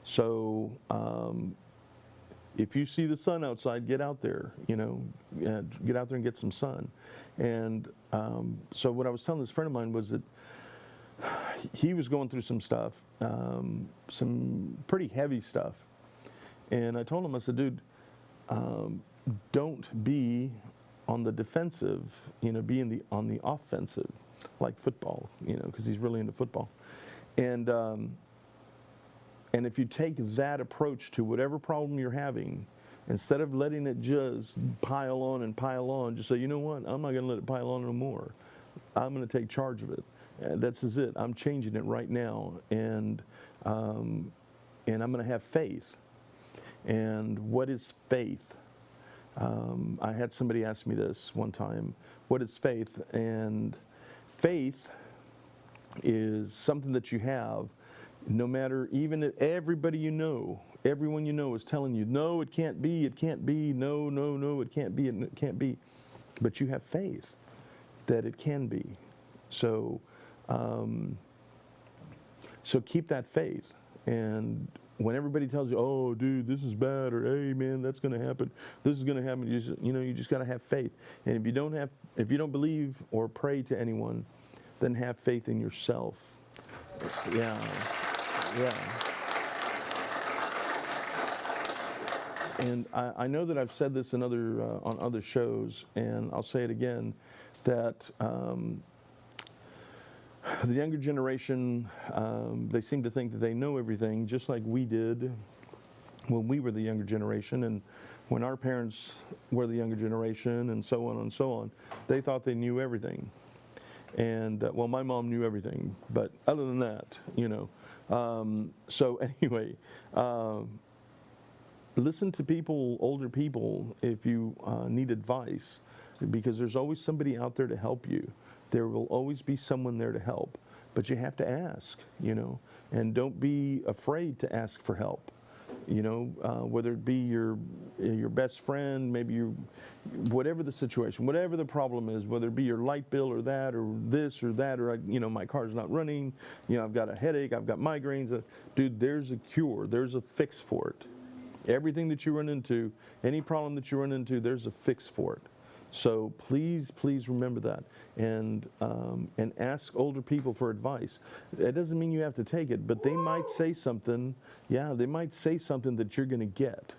So if you see the sun outside, get out there, get out there and get some sun. And so what I was telling this friend of mine was that he was going through some stuff, some pretty heavy stuff. And I told him, I said, dude, don't be on the defensive, be on the offensive, like football, because he's really into football. And if you take that approach to whatever problem you're having, instead of letting it just pile on, just say, you know what, I'm not going to let it pile on no more. I'm going to take charge of it. That's it. I'm changing it right now, and I'm going to have faith. And what is faith? I had somebody ask me this one time. What is faith? And faith is something that you have, no matter, even if everybody everyone is telling you, no, it can't be, no, it can't be, it can't be. But you have faith that it can be. So keep that faith. And when everybody tells you, oh, dude, this is bad, or hey, man, that's going to happen, this is going to happen, you just got to have faith. And if you don't believe or pray to anyone, then have faith in yourself. Yeah. And I know that I've said this in on other shows, and I'll say it again, that the younger generation, they seem to think that they know everything, just like we did when we were the younger generation, and when our parents were the younger generation, and so on and so on. They thought they knew everything. And, well, my mom knew everything, but other than that, So anyway, listen to people, older people, if you need advice, because there's always somebody out there to help you. There will always be someone there to help, but you have to ask, and don't be afraid to ask for help. Whether it be your best friend, maybe whatever the situation, whatever the problem is, whether it be your light bill or that, or this or that, or my car's not running, I've got a headache, I've got migraines. Dude, there's a cure, there's a fix for it. Everything that you run into, any problem that you run into, there's a fix for it. So please remember that, and ask older people for advice. It doesn't mean you have to take it, but they might say something. Yeah, they might say something that you're going to get,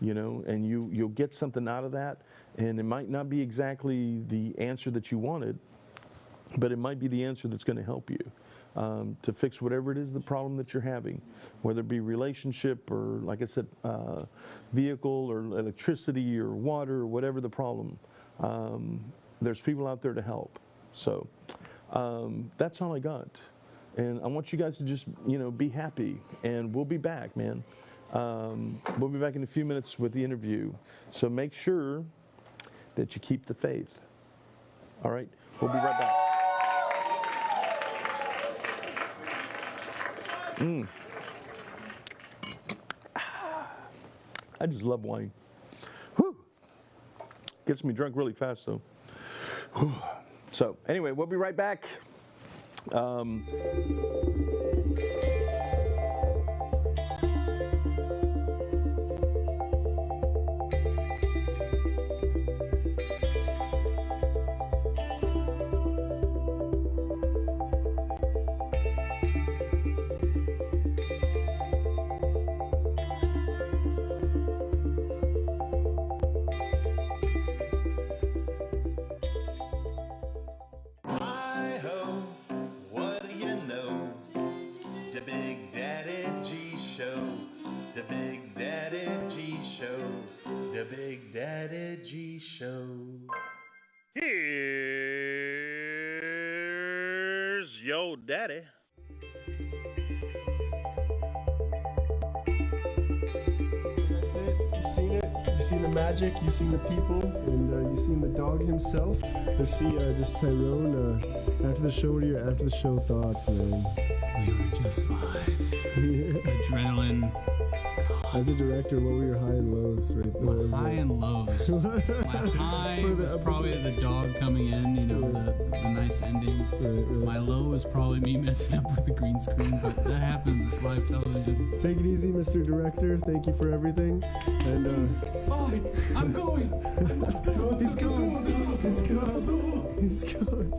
and you'll get something out of that. And it might not be exactly the answer that you wanted, but it might be the answer that's going to help you to fix whatever it is, the problem that you're having, whether it be relationship or, like I said, vehicle or electricity or water or whatever the problem. There's people out there to help. So that's all I got. And I want you guys to just, be happy. And we'll be back, man. We'll be back in a few minutes with the interview. So make sure that you keep the faith. All right? We'll be right back. I just love wine. Whew. Gets me drunk really fast, though. So, anyway, we'll be right back. Here's your daddy. That's it. You've seen it. You've seen the magic. You've seen the people, and you've seen the dog himself. Let's see, just Tyrone. After the show, what are your after the show thoughts, man? We were just live. Adrenaline. As a director, what were your high and lows? Right? What was High it? and lows. My high For the was probably episode. the dog coming in, you know, the nice ending. Right. My low was probably me messing up with the green screen, but that happens. It's live television. Take it easy, Mr. Director. Thank you for everything. And Bye. I'm going. I must go. he's gone. He's gone. He's gone.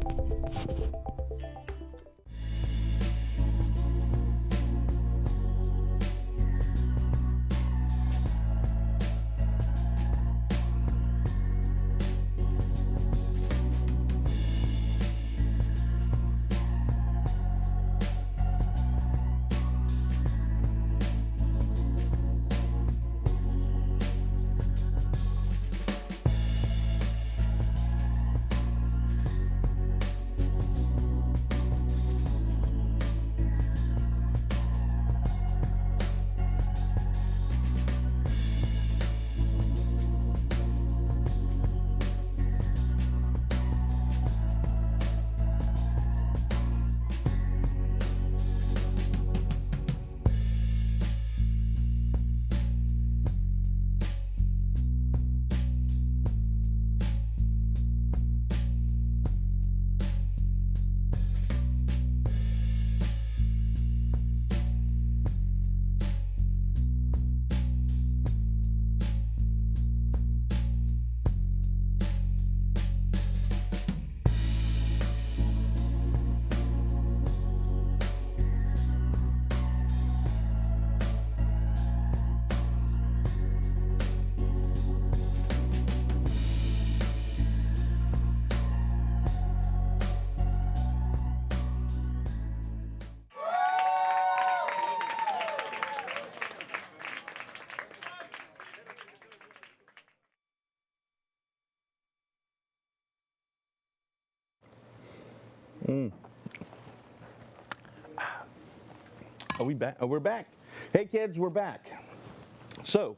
Are we back? Oh, we're back. Hey, kids, we're back. So,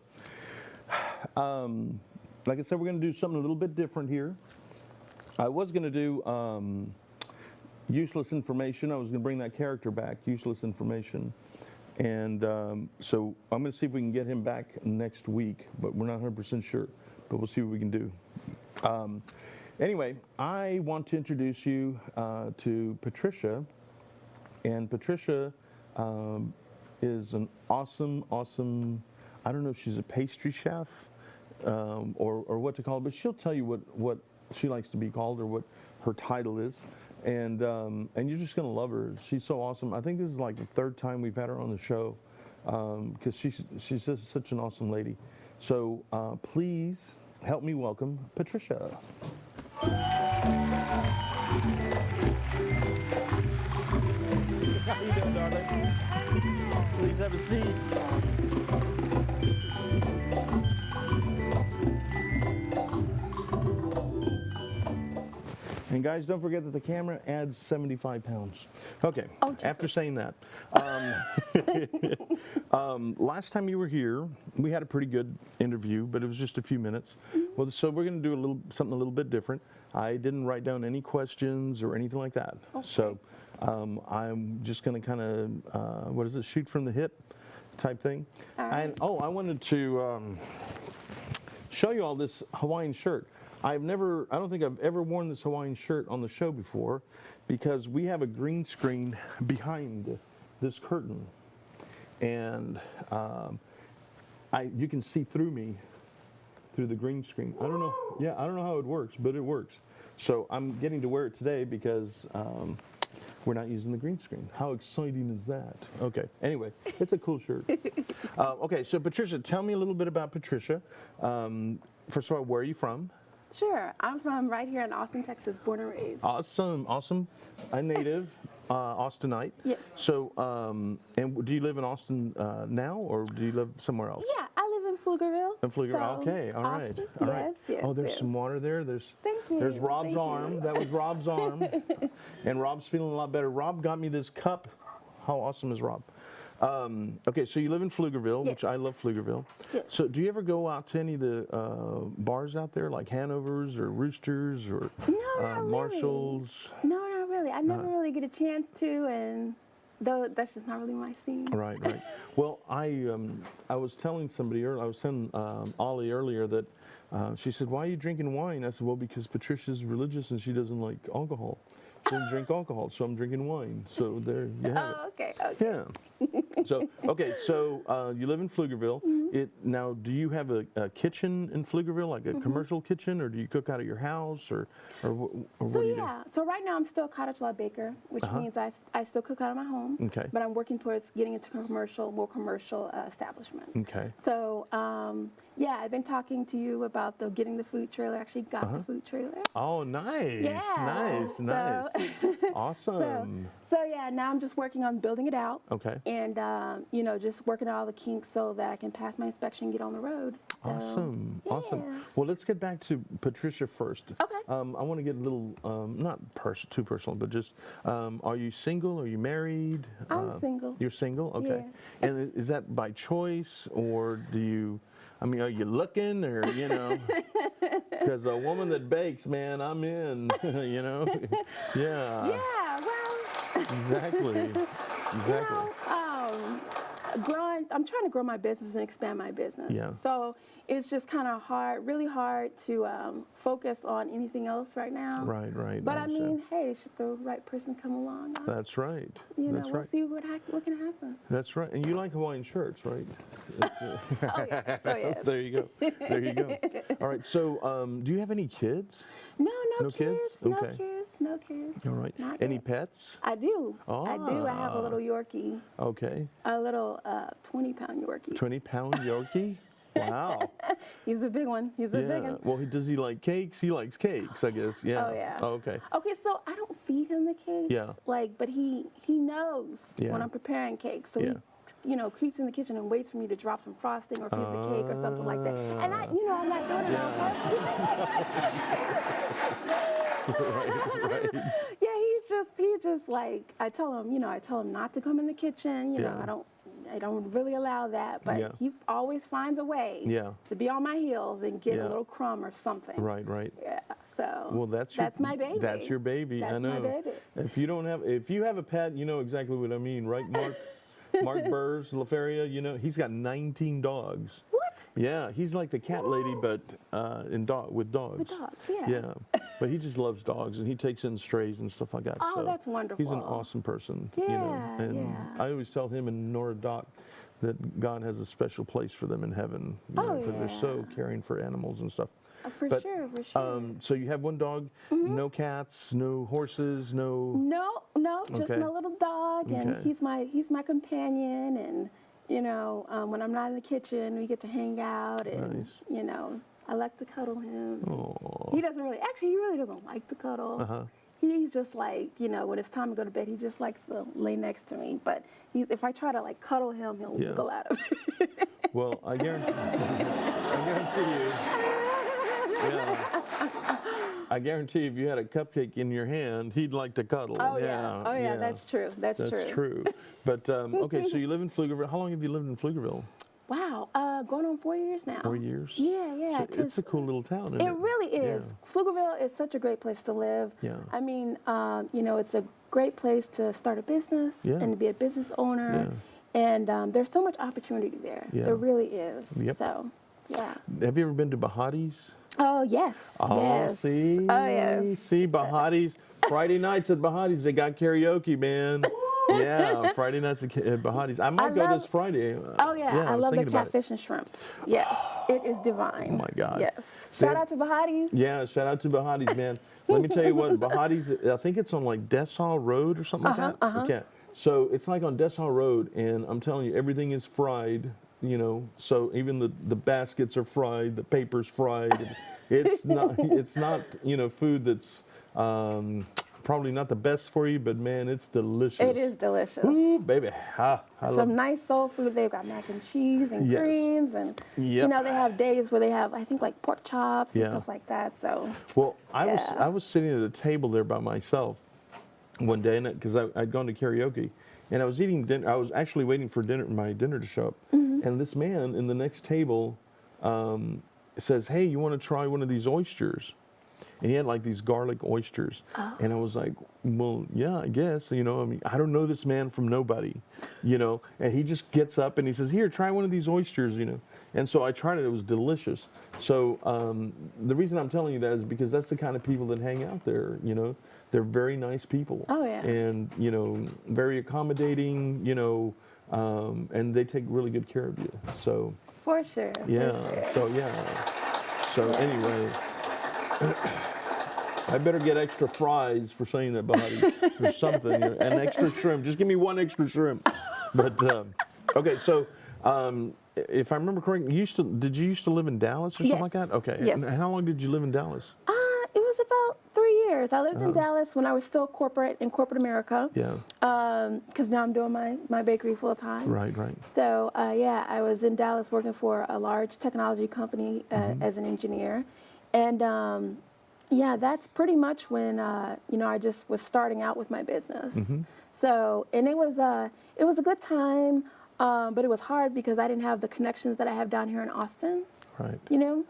like I said, we're going to do something a little bit different here. I was going to do useless information. I was going to bring that character back, useless information. And so I'm going to see if we can get him back next week, but we're not 100% sure. But we'll see what we can do. Anyway, I want to introduce you to Patricia. And Patricia is an awesome, I don't know if she's a pastry chef or what to call it, but she'll tell you what she likes to be called or what her title is. And you're just going to love her. She's so awesome. I think this is like the third time we've had her on the show because she's just such an awesome lady. So please help me welcome Patricia. How you doing, darling? Please have a seat. And guys, don't forget that the camera adds 75 pounds. Okay, after saying that. Last time you were here, we had a pretty good interview, but it was just a few minutes. Well, so we're going to do something a little bit different. I didn't write down any questions or anything like that. Okay. So I'm just going to kind of, shoot from the hip type thing. Right. And I wanted to show you all this Hawaiian shirt. I don't think I've ever worn this Hawaiian shirt on the show before because we have a green screen behind this curtain. And you can see through me through the green screen. I don't know how it works, but it works. So I'm getting to wear it today because we're not using the green screen. How exciting is that? Okay, anyway, it's a cool shirt. Okay, so Patricia, tell me a little bit about Patricia. First of all, where are you from? Sure. I'm from right here in Austin, Texas, born and raised. Awesome. A native Austinite. Yes. So, and do you live in Austin now, or do you live somewhere else? Yeah, I live in Pflugerville. In Pflugerville. So, Okay. All right. Austin, All right. Yes. Oh, there's some water there. Thank you. There's Rob's Thank arm. you. That was Rob's arm. And Rob's feeling a lot better. Rob got me this cup. How awesome is Rob? Okay, so you live in Pflugerville, Yes. which I love Pflugerville. Yes. So do you ever go out to any of the bars out there, like Hanover's or Roosters or No, not really. Marshall's? No, not really. I never really get a chance to, and though that's just not really my scene. Right, right. Well, I was telling somebody earlier, I was telling Ollie earlier that she said, "Why are you drinking wine?" I said, "Well, because Patricia's religious and she doesn't like alcohol. She doesn't drink alcohol, so I'm drinking wine." So there you have it. Oh, okay, okay. Yeah. So you live in Pflugerville. Now, do you have a kitchen in Pflugerville, like a commercial kitchen, or do you cook out of your house, or what So do you yeah, so right now I'm still a cottage law baker, which means I still cook out of my home. Okay. But I'm working towards getting into more commercial establishment. Okay. So yeah, I've been talking to you about getting the food trailer. I actually got the food trailer. Oh, nice, Yeah. nice, nice, awesome. So yeah, now I'm just working on building it out. Okay. And you know, just working out all the kinks so that I can pass my inspection and get on the road. So, Awesome, yeah. awesome. Well, let's get back to Patricia first. Okay. I want to get a little, not too personal, but just, are you single? Are you married? I'm single. You're single? Okay. Yeah. And is that by choice, or do you, I mean, are you looking, or, you know? Because a woman that bakes, man, I'm in, you know? Yeah. Yeah, well. Exactly. Exactly. I'm trying to grow my business and expand my business. Yeah. So it's just kind of hard, really hard to focus on anything else right now. Right, right. But I understand. mean, hey, should the right person come along, That's right. you know, That's we'll right. see what can happen. That's right. And you like Hawaiian shirts, right? Oh yeah. So yeah. There you go. There you go. All right. So, do you have any kids? No No kids? No Okay. kids. No kids. All right. Not Any yet. pets? I do. I do. I have a little Yorkie, Okay. a little 20-pound Yorkie. 20-pound Yorkie? Wow. He's a big one. He's a big Yeah. one. Well, does he like cakes? He likes cakes, I guess. Yeah. Oh, yeah. Oh, okay. Okay, so I don't feed him the cakes. Yeah. Like, but he knows Yeah. when I'm preparing cakes. So Yeah. he, you know, creeps in the kitchen and waits for me to drop some frosting or a piece of cake or something like that. And I'm not doing it on purpose. Right. Yeah, he's just like, I tell him not to come in the kitchen. You know, Yeah. I don't really allow that, but Yeah. he always finds a way Yeah. to be on my heels and get Yeah. a little crumb or something. Right, right. Yeah. So Well, that's my baby. That's your baby. I That's know. my baby. If you have a pet, you know exactly what I mean, right, Mark? Mark Burrs, LaFeria, you know, he's got 19 dogs. What? Yeah, he's like the cat lady, but with dogs. With dogs, yeah. Yeah, but he just loves dogs, and he takes in strays and stuff like that. Oh, so that's wonderful. He's an awesome person. You know, Yeah, and yeah. I always tell him and Nora Doc that God has a special place for them in heaven. Oh, because they're so yeah. caring for animals and stuff. For But, sure, for sure. So you have one dog, no cats, no horses, no. No, just Okay. my little dog, and Okay. he's my companion, and you know, when I'm not in the kitchen, we get to hang out, and Nice. you know, I like to cuddle him. Aw. He really doesn't like to cuddle. Uh-huh. He's just like, you know, when it's time to go to bed, he just likes to lay next to me. But if I try to like cuddle him, he'll Yeah. wiggle out of it. Well, I guarantee you. Yeah. I guarantee if you had a cupcake in your hand, he'd like to cuddle. Oh yeah, that's true. That's true. But okay, so you live in Pflugerville. How long have you lived in Pflugerville? Wow, going on 4 years now. 4 years. Yeah. So it's a cool little town, isn't it? It really is. Yeah. Pflugerville is such a great place to live. Yeah. I mean, you know, it's a great place to start a business Yeah. and to be a business owner. And there's so much opportunity there. Yeah. There really is. Yep. So, yeah. Have you ever been to Bahati's? Oh, yes. Oh, yes. see? Oh, yes. See, Bahati's. Friday nights at Bahati's, they got karaoke, man. Yeah, Friday nights at Bahati's. I might go this Friday. Oh, yeah. I was love the thinking about it. catfish and shrimp. Yes. It is divine. Oh, my God. Yes. Shout out to Bahati's. Yeah, shout out to Bahati's, man. Let me tell you what, Bahati's, I think it's on like Dessau Road or something like that. Okay. So it's like on Dessau Road, and I'm telling you, everything is fried, you know. So even the baskets are fried, the paper's fried. And it's not, you know, food that's probably not the best for you, but man, it's delicious. It is delicious. Ooh, baby. I love Some nice soul food. They've got mac and cheese and Yes. greens, and you know, they have days where they have, I think, like pork chops and Yeah. stuff like that. So Well, Yeah. I was sitting at a table there by myself one day, because I'd gone to karaoke, and I was eating dinner. I was actually waiting for my dinner to show up, and this man in the next table says, "Hey, you want to try one of these oysters?" and he had like these garlic oysters, and I was like, well, yeah, I guess, I mean, I don't know this man from nobody, and he just gets up and he says, here, try one of these oysters, and so I tried it. It was delicious. So the reason I'm telling you that is because that's the kind of people that hang out there. They're very nice people. Oh, yeah. And very accommodating. And they take really good care of you. So For sure. yeah. For sure. So anyway, I better get extra fries for saying that, buddy, or something. And extra shrimp. Just give me one extra shrimp. But okay, so. If I remember correctly, did you used to live in Dallas or something like that? Okay. Yes. And how long did you live in Dallas? It was about 3 years. I lived in Dallas when I was still in corporate America. Yeah. Because now I'm doing my bakery full time. Right. So I was in Dallas working for a large technology company as an engineer, and that's pretty much when I just was starting out with my business. So and it was a good time. But it was hard because I didn't have the connections that I have down here in Austin. Right.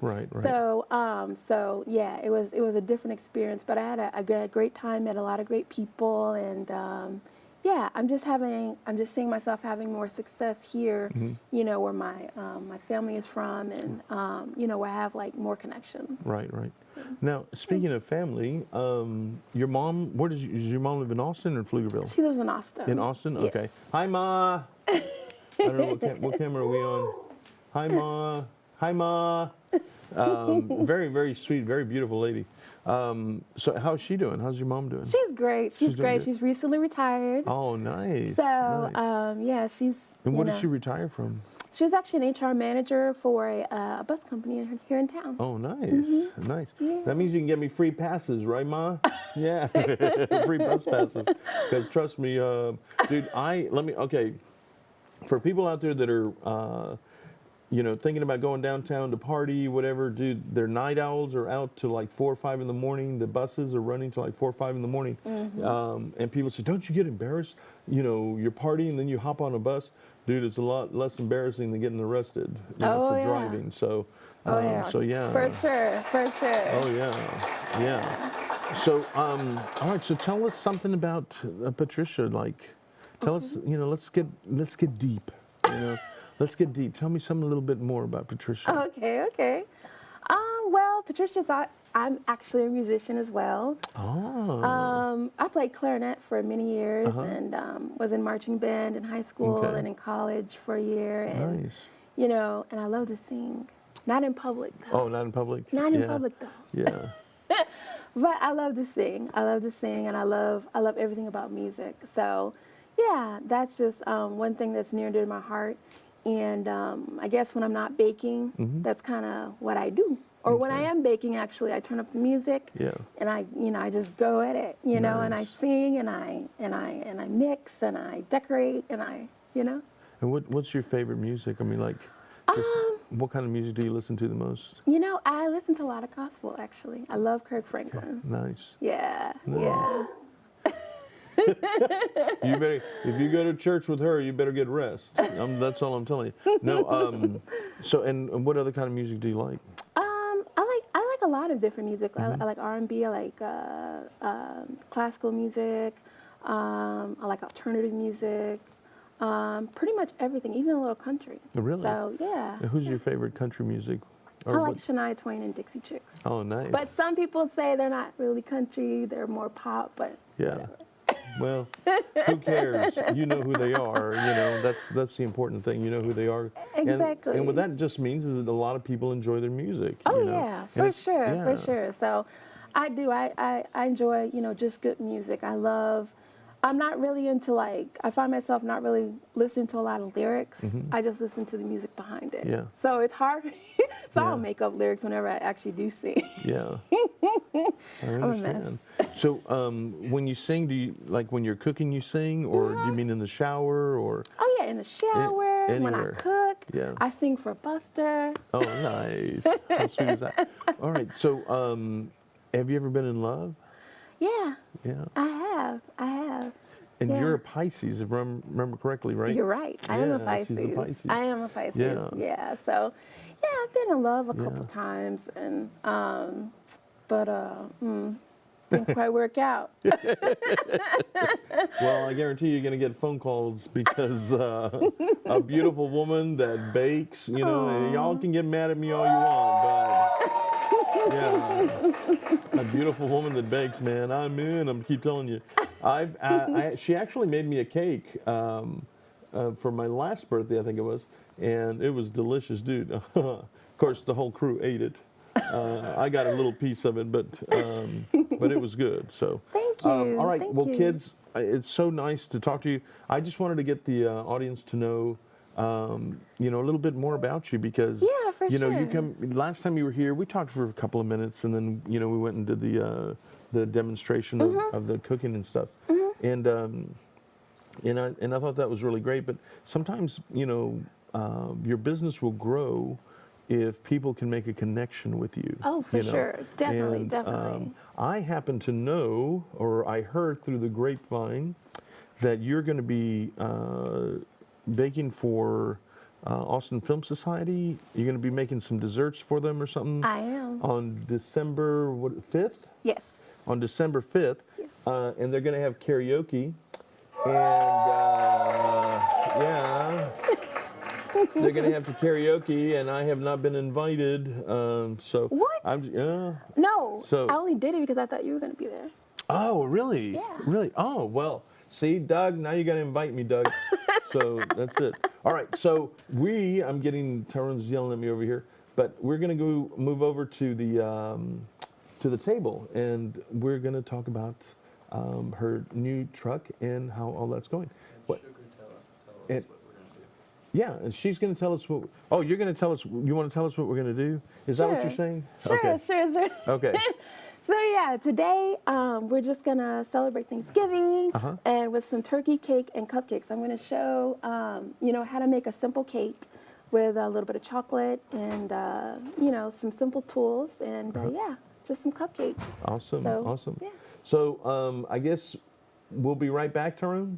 Right. So yeah, it was a different experience. But I had a great time, met a lot of great people, and I'm just seeing myself having more success here. Where my family is from, and where I have like more connections. Right. So, Now, speaking of family, your mom, does your mom live in Austin or Pflugerville? she lives in Austin. In Austin? Yes. Okay. Hi, Ma. I don't know what camera are we on. Hi, Ma. Hi, Ma. Very, very sweet, very beautiful lady. So how's she doing? How's your mom doing? She's great. She's doing great. good? She's recently retired. Oh, nice. So nice. she's. And what did she retire from? She was actually an HR manager for a bus company here in town. Oh, nice. Nice. Yeah. That means you can get me free passes, right, Ma? Yeah. Free bus passes. Because trust me, dude, okay. For people out there that are, thinking about going downtown to party, whatever, dude, their night owls are out to like 4 or 5 in the morning. The buses are running to like 4 or 5 in the morning. And people say, don't you get embarrassed? You're partying and then you hop on a bus. Dude, it's a lot less embarrassing than getting arrested for driving. So, so yeah. For sure. Oh yeah. So, all right. So tell us something about Patricia. Like, tell us. Let's get deep. Let's get deep. Tell me something a little bit more about Patricia. Okay. Well, I'm actually a musician as well. Oh. I played clarinet for many years and was in marching band in high school and in college for a year. And, Nice. And I love to sing. Not in public, though. Oh, not in public? Not in public, though. Yeah. But I love to sing. And I love everything about music. So, yeah, that's just one thing that's near and dear to my heart. And I guess when I'm not baking, that's kind of what I do. Or when I am baking, actually, I turn up the music, and I just go at it, and I sing, and I mix, and I decorate, and And what's your favorite music? I mean, like, what kind of music do you listen to the most? I listen to a lot of gospel, actually. I love Kirk Franklin. Nice. Yeah, Nice. yeah. You better, if you go to church with her, you better get rest. That's all I'm telling you. No. So, and what other kind of music do you like? I like a lot of different music. I like R&B. I like classical music. I like alternative music. Pretty much everything, even a little country. Really? So yeah. And who's your favorite country music? I like Shania Twain and Dixie Chicks. Oh, nice. But some people say they're not really country; they're more pop. But yeah. Well, who cares? You know who they are. That's the important thing. You know who they are. Exactly. And what that just means is that a lot of people enjoy their music. Oh yeah, for sure. So, I do. I enjoy just good music. I'm not really into I find myself not really listening to a lot of lyrics. I just listen to the music behind it. Yeah. So it's hard. So I'll make up lyrics whenever I actually do sing. Yeah. I understand. I'm a mess. So when you sing, do you, like when you're cooking you sing, or do you mean in the shower, or? Oh yeah, in the shower, when I Anywhere. cook, Yeah. I sing for Buster. Oh, nice. How sweet is that? All right. So have you ever been in love? Yeah, Yeah. I have. And Yeah. you're a Pisces, if I remember correctly, right? You're right. I am a Yeah, Pisces. she's a Pisces. I am a Pisces. Yeah. Yeah. So, yeah, I've been in love a couple times, and but didn't quite work out. Well, I guarantee you're going to get phone calls because a beautiful woman that bakes, you know, and y'all can get mad at me all you want, but yeah, a beautiful woman that bakes, man, I'm in. I'm keep telling you. She actually made me a cake for my last birthday, I think it was, and it was delicious, dude. Of course, the whole crew ate it. I got a little piece of it, but it was good. So Thank you. All right, Thank well, you. kids, it's so nice to talk to you. I just wanted to get the audience to know, you know, a little bit more about you because Yeah, for you know, you sure. come last time you were here. We talked for a couple of minutes, and then you know we went and did the demonstration of the cooking and stuff, and I thought that was really great. But sometimes, you know, your business will grow if people can make a connection with you. Oh, for you know? sure. Definitely, And, definitely. I happen to know, or I heard through the grapevine, that you're going to be baking for Austin Film Society. You're going to be making some desserts for them or something. I am. On December 5th? Yes. On December 5th. Yes. And they're going to have karaoke. And yeah, they're going to have to karaoke, and I have not been invited. So What? No, So- I only did it because I thought you were going to be there. Oh, really? Yeah. Really? Oh, well, see, Doug, now you got to invite me, Doug. So that's it. All right, so I'm getting, Tyrone's yelling at me over here, but we're going to go move over to the table, and we're going to talk about her new truck and how all that's going. What? And, yeah, and she's going to tell us what. Oh, you're going to tell us. You want to tell us what we're going to do? Is that what you're Sure. saying? Sure, Okay. sure. Okay. So yeah, today we're just gonna celebrate Thanksgiving and with some turkey cake and cupcakes. I'm gonna show you know how to make a simple cake with a little bit of chocolate and you know some simple tools and yeah, just some cupcakes. Awesome. So, Awesome. Yeah. So I guess we'll be right back, Tyrone,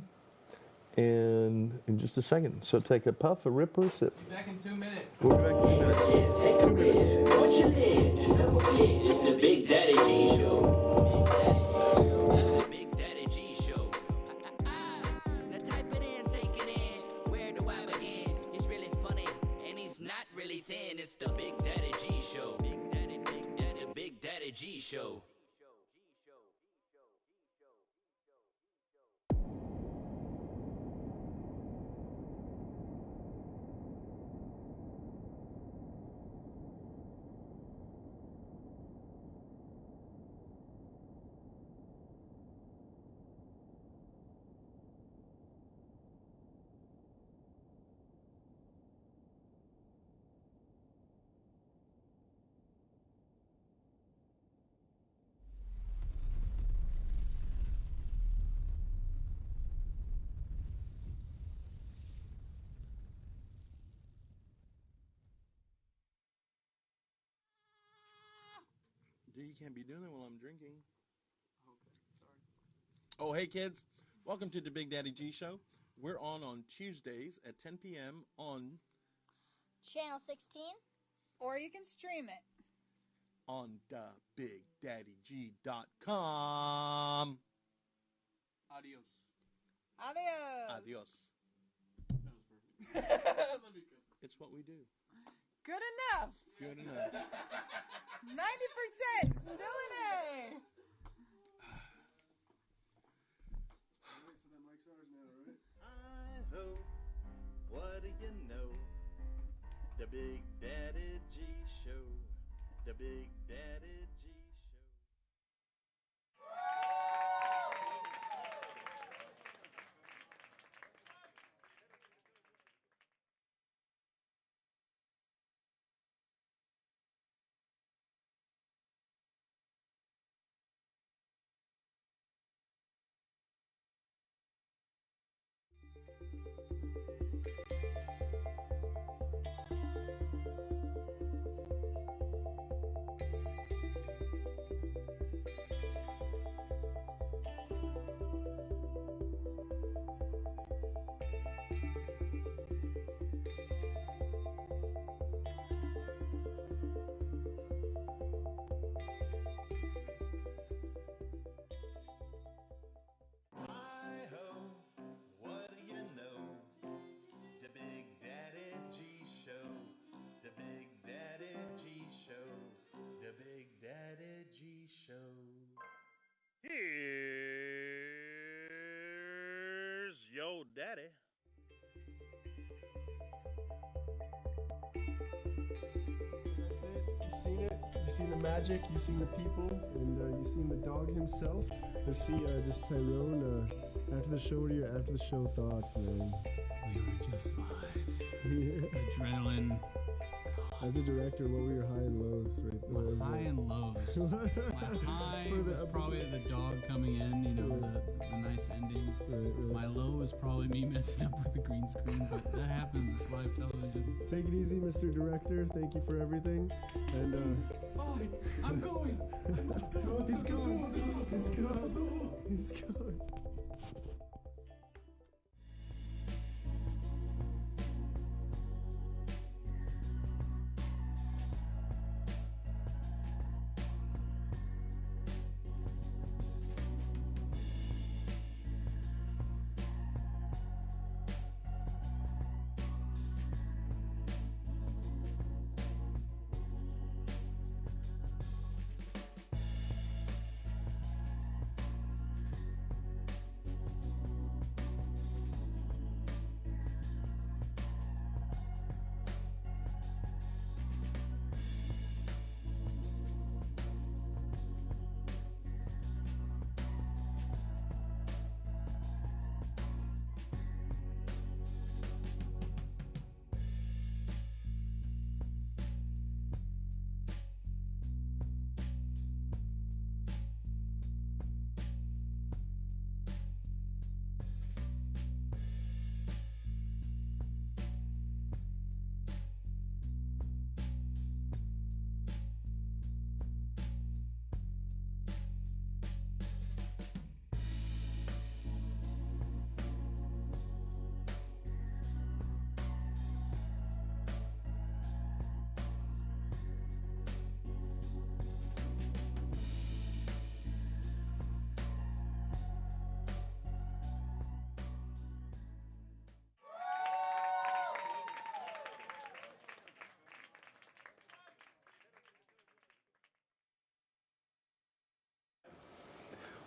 and in just a second. So take a puff, a rip, or a sip. Back in 2 minutes. We'll be back in 2 minutes. Take a rip, watch your lid, just don't forget, it's the Big Daddy G Show. It's the Big Daddy G Show. Now type it in, take it in, where do I begin? He's really funny, and he's not really thin. It's the Big Daddy G Show. It's the Big Daddy G Show. You can't be doing that while I'm drinking. Oh, hey, kids. Welcome to the Big Daddy G Show. We're on Tuesdays at 10 p.m. on Channel 16. Or you can stream it. on thebigdaddyg.com. Adios. Adios. Adios. That was perfect. It's what we do. Good enough. Good enough. 90%. Still an A. I hope, what do you know? The Big Daddy G Show. The Big Daddy G Show. old daddy. That's it. You've seen it. You've seen the magic. You've seen the people, and you've seen the dog himself. Let's see, just Tyrone. After the show, what are your after the show thoughts, man? We were just live. Adrenaline. As a director, what were your high and lows? Right? My high and lows. My high For the was probably episode. the dog coming in, you know, the nice ending. Right. My low was probably me messing up with the green screen, but that happens. It's live television. Take it easy, Mr. Director. Thank you for everything. And Fine, I'm going. Let's go. he's going. He's going. He's going.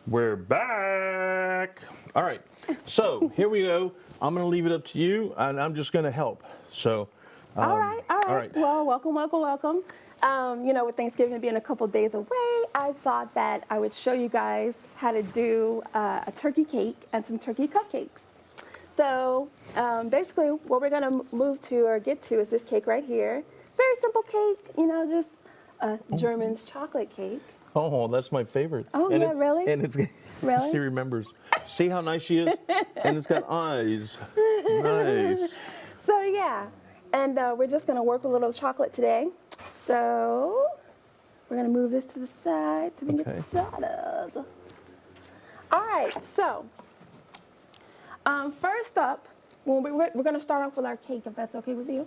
We're back. All right. So here we go. I'm going to leave it up to you, and I'm just going to help. So. All right. Well, welcome. You know, with Thanksgiving being a couple days away, I thought that I would show you guys how to do a turkey cake and some turkey cupcakes. So basically, what we're gonna move to or get to is this cake right here. Very simple cake, you know, just a German's chocolate cake. Oh, that's my favorite. Oh, and yeah, it's, really? And it's Really? She remembers. See how nice she is? And it's got eyes. Nice. So yeah, and we're just gonna work with a little chocolate today. So we're gonna move this to the side so we can get started. All right, so first up, we're gonna start off with our cake, if that's okay with you.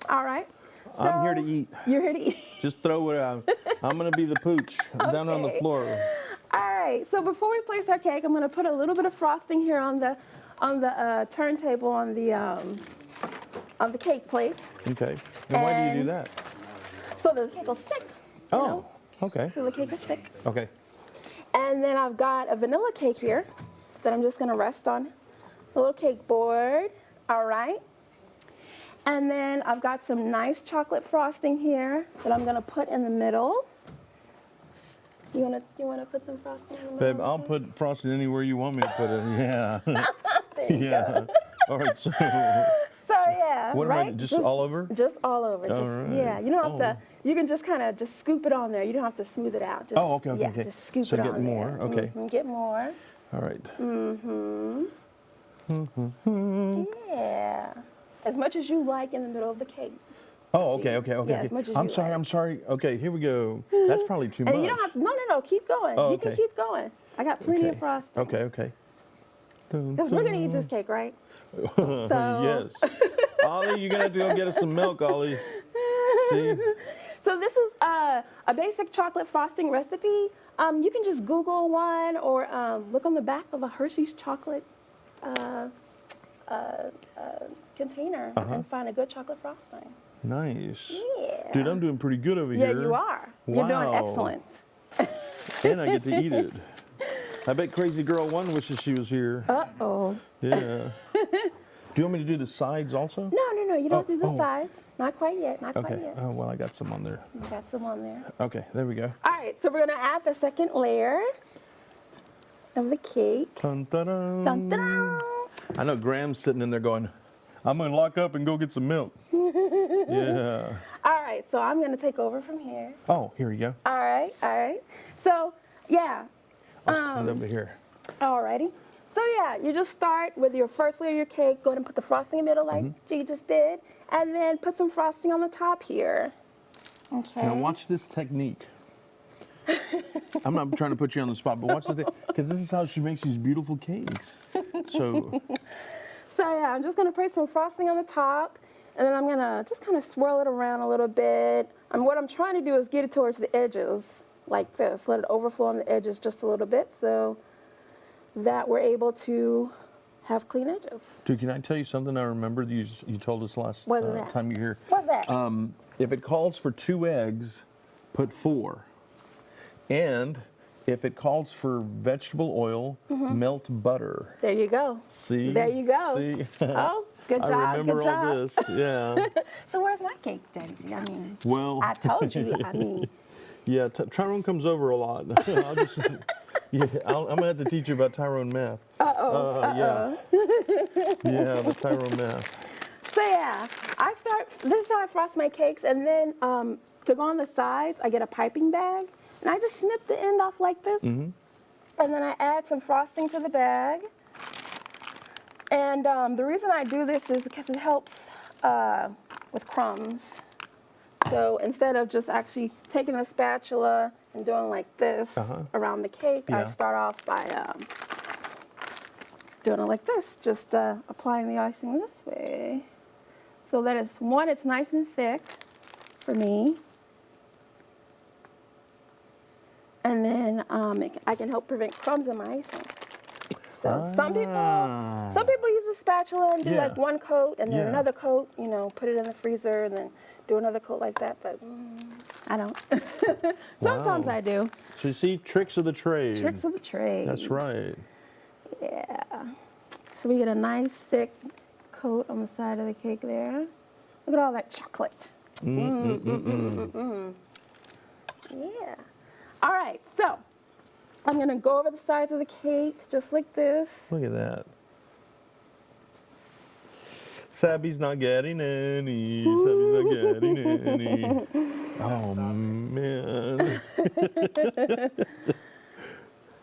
All right. So, I'm here to eat. You're here to eat. Just throw it out. I'm going to be the pooch. I'm down on the Okay. floor. All right. So before we place our cake, I'm gonna put a little bit of frosting here on the turntable on the cake plate, Okay. And why do you do And- that? so the cake will stick. you Oh, know? okay. So the cake will stick. Okay. And then I've got a vanilla cake here that I'm just gonna rest on the little cake board. All right. And then I've got some nice chocolate frosting here that I'm gonna put in the middle. You wanna put some frosting in the middle? Babe, I'll put frosting anywhere you want me to put it. Yeah. There you Yeah. go. All right. So, So yeah, what am right? I, just all over? Just all over. All Just, right. Yeah, you don't have Oh. to. You can just kind of just scoop it on there. You don't have to smooth it out. Just, Oh, okay, okay, yeah, okay. just scoop So it get on more, there. okay. Get more. All right. Yeah. As much as you like in the middle of the cake. Oh, okay. Yeah, as much as I'm you sorry. like. I'm sorry. Okay, here we go. That's probably too much. And you don't have to. No. Keep going. Oh, You can okay. keep going. I got plenty Okay. of frosting. Okay. Dun, Because we're gonna eat dun. this cake, right? Yes. Ollie, you're gonna have to go get us some milk, Ollie. See? So this is a basic chocolate frosting recipe. You can just Google one or look on the back of a Hershey's chocolate container and find a good chocolate frosting. Nice. Yeah. Dude, I'm doing pretty good over Yeah, here. you are. You're doing Wow. excellent. And I get to eat it. I bet Crazy Girl 1 wishes she was here. Uh-oh. Yeah. Do you want me to do the sides also? No, you don't Oh, do the oh. sides. Not quite yet, not quite Okay. yet. Oh, well, I got some on there. You got some on there. Okay, there we go. All right, so we're gonna add the second layer of the cake. Dun, dun, dun. Dun, dun, dun. I know Graham's sitting in there going, I'm going to lock up and go get some milk. Yeah. All right, so I'm gonna take over from here. Oh, here you go. All right. So, yeah. Put it over here. Alrighty. So yeah, you just start with your first layer of your cake. Go ahead and put the frosting in the middle like Jesus did. And then put some frosting on the top here. Okay. Now watch this technique. I'm not trying to put you on the spot, but watch this, because this is how she makes these beautiful cakes. So, So yeah, I'm just gonna put some frosting on the top, and then I'm gonna just kind of swirl it around a little bit. And what I'm trying to do is get it towards the edges, like this. Let it overflow on the edges just a little bit, so that we're able to have clean edges. dude, can I tell you something I remember you told us last What's that? time you were here? What's that? If it calls for 2 eggs, put 4. And if it calls for vegetable oil, melt butter. There you go. See? There you go. See? Oh, good job. I remember good job. all this. Yeah. So where's my cake, Daddy G? I mean, Well, I told you. I mean, yeah, Tyrone comes over a lot. I'm gonna have to teach you about Tyrone math. Yeah. Yeah, the Tyrone math. so yeah, this is how I frost my cakes, and then to go on the sides, I get a piping bag, and I just snip the end off like this, and then I add some frosting to the bag. And the reason I do this is because it helps with crumbs. So instead of just actually taking a spatula and doing like this around the cake, I Yeah. start off by doing it like this, just applying the icing this way. So that it's, one, it's nice and thick for me. And then I can help prevent crumbs in my icing. So some people use a spatula and do Yeah. like one coat and then Yeah. another coat, you know, put it in the freezer and then do another coat like that, but I don't. Sometimes Wow. I do. So you see, tricks of the trade. Tricks of the trade. That's right. Yeah. So we get a nice thick coat on the side of the cake there. Look at all that chocolate. Yeah. All right, so I'm gonna go over the sides of the cake just like this. Look at that. Sabby's not getting any. Sabby's not getting any. Oh, man.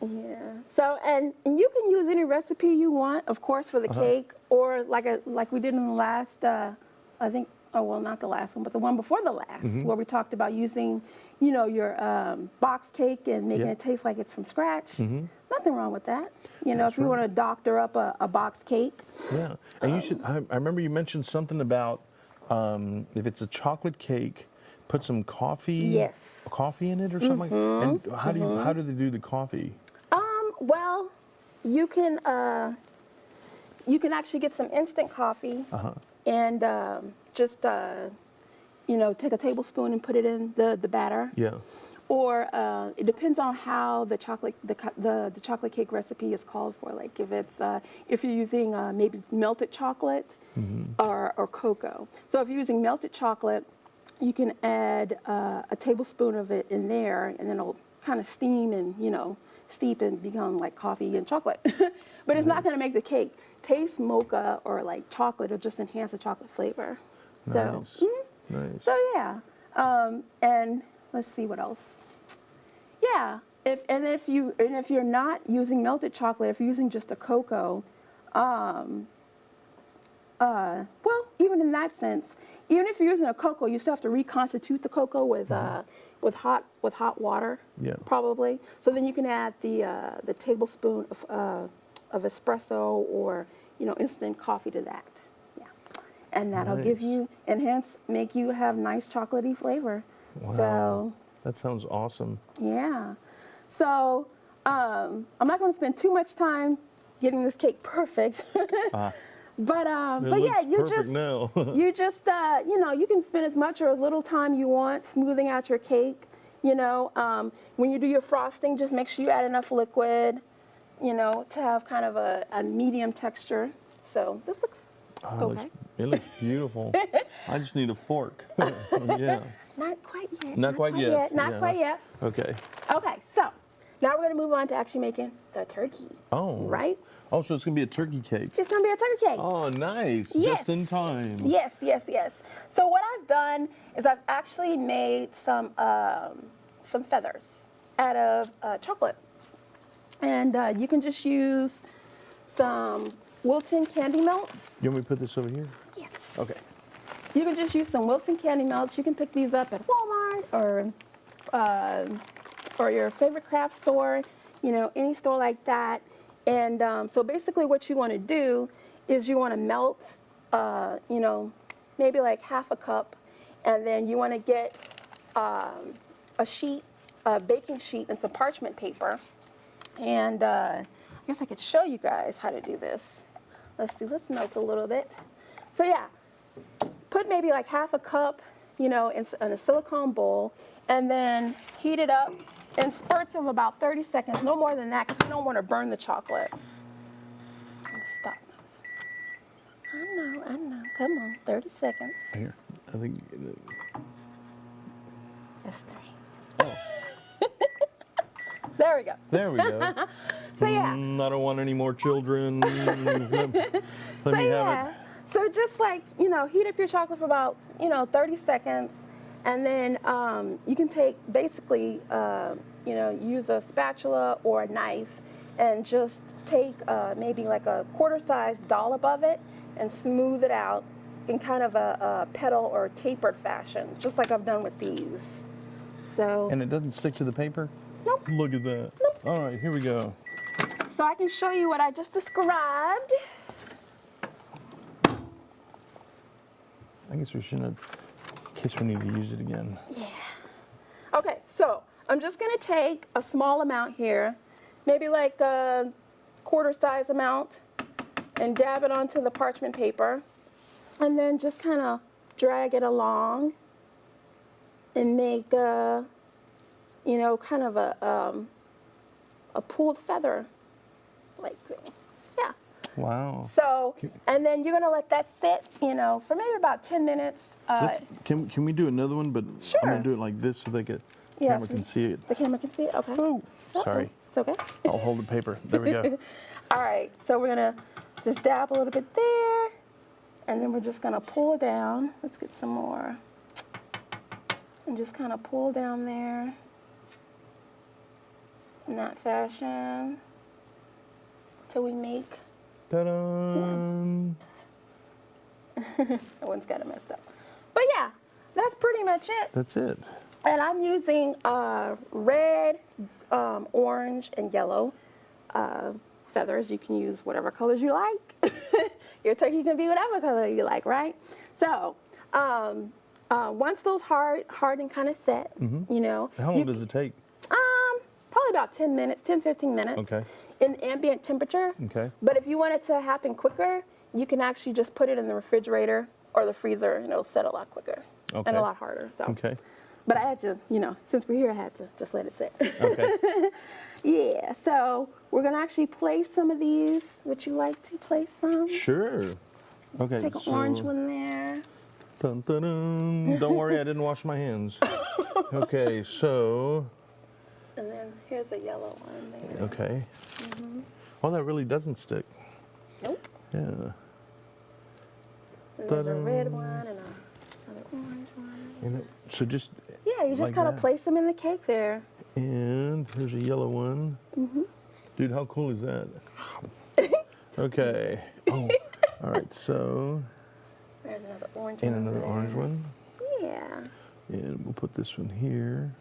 Yeah. So and you can use any recipe you want, of course, for the cake, or like we did in the last, I think. Oh well, not the last one, but the one before the last, where we talked about using, you know, your box cake and making Yeah. it taste like it's from scratch. Nothing wrong with that. You know, if you want to doctor up a box cake. Yeah. And you should, I remember you mentioned something about if it's a chocolate cake, put some coffee. Yes. Coffee in it or something. And how do they do the coffee? Well, you can actually get some instant coffee and just you know, take a tablespoon and put it in the batter. Yeah. Or it depends on how the chocolate cake recipe is called for. Like if you're using maybe melted chocolate or cocoa. So if you're using melted chocolate, you can add a tablespoon of it in there, and then it'll kind of steam and, you know, steep and become like coffee and chocolate. But it's not going to make the cake taste mocha or like chocolate, or just enhance the chocolate flavor. So, Nice. Nice. so yeah. And let's see what else. Yeah. If you're not using melted chocolate, if you're using just a cocoa, well, even in that sense, even if you're using a cocoa, you still have to reconstitute the cocoa with hot water. Yeah. Probably. So then you can add the tablespoon of espresso or, you know, instant coffee to that. Yeah. And that'll give you make you have nice chocolatey flavor. Wow. So That sounds awesome. yeah. So I'm not going to spend too much time getting this cake perfect. But yeah, you perfect just now. you just you know, you can spend as much or as little time you want smoothing out your cake. You know, when you do your frosting, just make sure you add enough liquid, you know, to have kind of a medium texture. So this looks Oh, okay. it looks beautiful. I just need a fork. Yeah. Not quite yet. Not quite yet. Not Yeah. quite yet. Okay. Okay, so now we're gonna move on to actually making the turkey. Oh. Right? Oh, so it's gonna be a turkey cake. It's gonna be a turkey cake. Oh, nice. Yes. Just in time. Yes, yes, yes. So what I've done is I've actually made some feathers out of chocolate, and you can just use some Wilton candy melts. You want me to put this over here? Yes. Okay. You can just use some Wilton candy melts. You can pick these up at Walmart or your favorite craft store, you know, any store like that. And so basically what you want to do is you want to melt, you know, maybe like half a cup, and then you want to get a sheet, a baking sheet and some parchment paper. And I guess I could show you guys how to do this. Let's see, let's melt a little bit. So yeah, put maybe like half a cup, you know, in a silicone bowl, and then heat it up in spurts of about 30 seconds, no more than that, because we don't want to burn the chocolate. Stop. I know. Come on, 30 seconds. Here. I think. That's 3. Oh, There we go. there we go. So yeah. I don't want any more children. Let me So have yeah. it. So just like, you know, heat up your chocolate for about, you know, 30 seconds. And then you can take, basically, you know, use a spatula or a knife and just take maybe like a quarter-sized dollop of it and smooth it out in kind of a petal or tapered fashion, just like I've done with these. So, And it doesn't stick to the paper? nope. Look at that. Nope. All right, here we go. So I can show you what I just described. I guess we shouldn't have, in case we need to use it again. Yeah. Okay, so I'm just gonna take a small amount here, maybe like a quarter-size amount, and dab it onto the parchment paper, and then just kind of drag it along and make a, you know, kind of a pulled feather, like, yeah. Wow. So, and then you're gonna let that sit, you know, for maybe about 10 minutes. Can we do another one? But Sure. I'm gonna do it like this so they can Yes. camera can see it. The camera can see it, okay. Oh, Uh-oh. sorry. It's okay. I'll hold the paper. There we go. All right, so we're gonna just dab a little bit there, and then we're just gonna pull down. Let's get some more. And just kind of pull down there in that fashion till we make, Ta-da! that one's kind of messed up. But yeah, that's pretty much it. That's it. And I'm using red, orange, and yellow feathers. You can use whatever colors you like. Your turkey can be whatever color you like, right? So once those harden kind of set, you know. How long does it take? Probably about 10 minutes, 10, 15 minutes. Okay. In ambient temperature. Okay. But if you want it to happen quicker, you can actually just put it in the refrigerator or the freezer, and it'll set a lot quicker. Okay. And a lot harder. So. Okay. But I had to, you know, since we're here, I had to just let it sit. Okay. Yeah, so we're gonna actually place some of these. Would you like to place some? Sure. Okay. Take an so, orange one there. Dun, dun, dun. Don't worry, I didn't wash my hands. Okay, so. And then here's a yellow one there. Okay. Oh, that really doesn't stick. Nope. Yeah. And there's a Ta-da. red one and another orange one. And so just. Yeah, you just like kind of that. place them in the cake there. And there's a yellow one. Dude, how cool is that? Okay. Oh, all right. So, There's another orange and one. another there. orange one. Yeah, And we'll put this one here.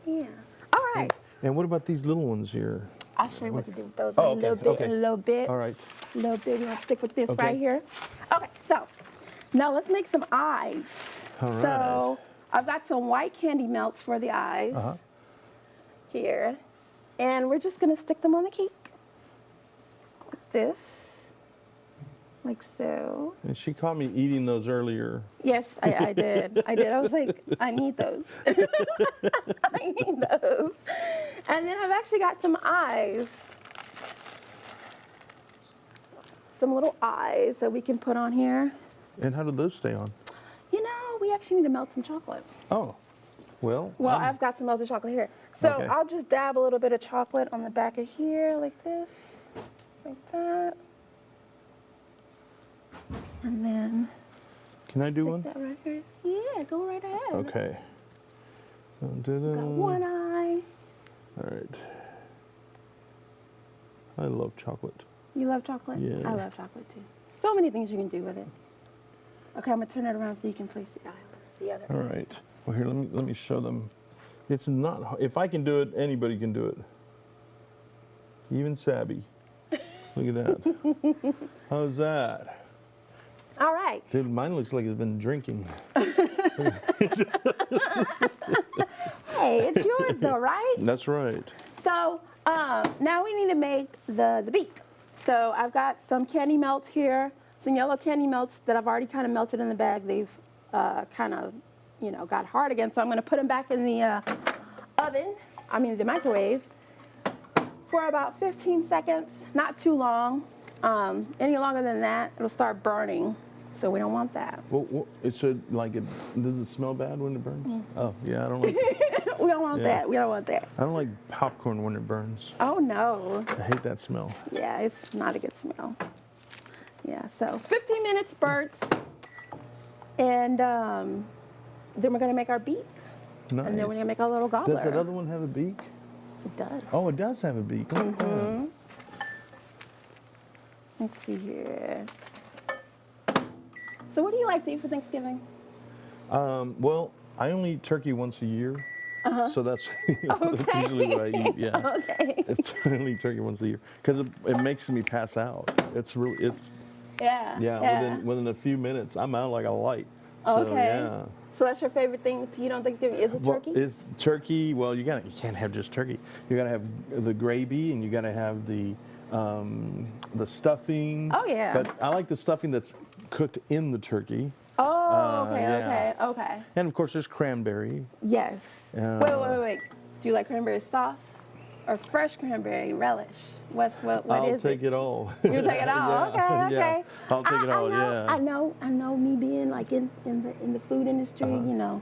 yeah. All right. And what about these little ones here? I'll show you what to do with those Oh, in a little okay, bit. okay. In a little bit. All right. A little bit. You want to stick with this Okay. right here? Okay. So now let's make some eyes. All right. So I've got some white candy melts for the eyes here, and we're just gonna stick them on the cake like this, like so. And she caught me eating those earlier. Yes, I did. I did. I was like, I need those. I need those. And then I've actually got some eyes. some little eyes that we can put on here. And how do those stay on? You know, we actually need to melt some chocolate. Oh, well. Well, I've got some melted chocolate here. So Okay. I'll just dab a little bit of chocolate on the back of here like this, like that. And then Can I do stick one? that right here. Yeah, go right ahead. Okay. Got one eye. All right. I love chocolate. You love chocolate? Yeah. I love chocolate too. So many things you can do with it. Okay, I'm gonna turn it around so you can place the eye on the other. All right. Well, here, let me show them. It's not hard. If I can do it, anybody can do it. Even Sabby. Look at that. How's that? All right. Dude, mine looks like it's been drinking. Hey, it's yours though, right? That's right. So now we need to make the beak. So I've got some candy melts here, some yellow candy melts that I've already kind of melted in the bag. They've kind of, you know, got hard again. So I'm going to put them back in the the microwave for about 15 seconds, not too long. Any longer than that, it'll start burning. So we don't want that. Well, does it smell bad when it burns? Oh, yeah, I don't like We don't want Yeah. that. We don't want that. I don't like popcorn when it burns. Oh no. I hate that smell. Yeah, it's not a good smell. Yeah, so 15 minute spurts. And then we're going to make our beak. Nice. And then we're going to make our little gobbler. Does that other one have a beak? It does. Oh, it does have a beak. Look at that. Let's see here. So what do you like to eat for Thanksgiving? Well, I only eat turkey once a year. So that's, that's usually what I eat, yeah. Okay. I only eat turkey once a year. Because it makes me pass out. Yeah. Within a few minutes, I'm out like a light. Okay. So, yeah. So that's your favorite thing to eat on Thanksgiving? Is it turkey? Well, is turkey, well, you can't have just turkey. You gotta have the gravy and you gotta have the stuffing. Oh, yeah. But I like the stuffing that's cooked in the turkey. Oh, okay, yeah. okay. And of course, there's cranberry. Yes. Wait. Do you like cranberry sauce or fresh cranberry relish? What I'll is it? take it all. You take it all? Yeah, Okay. yeah. I'll take it all. I know. Me being like in the food industry, you know,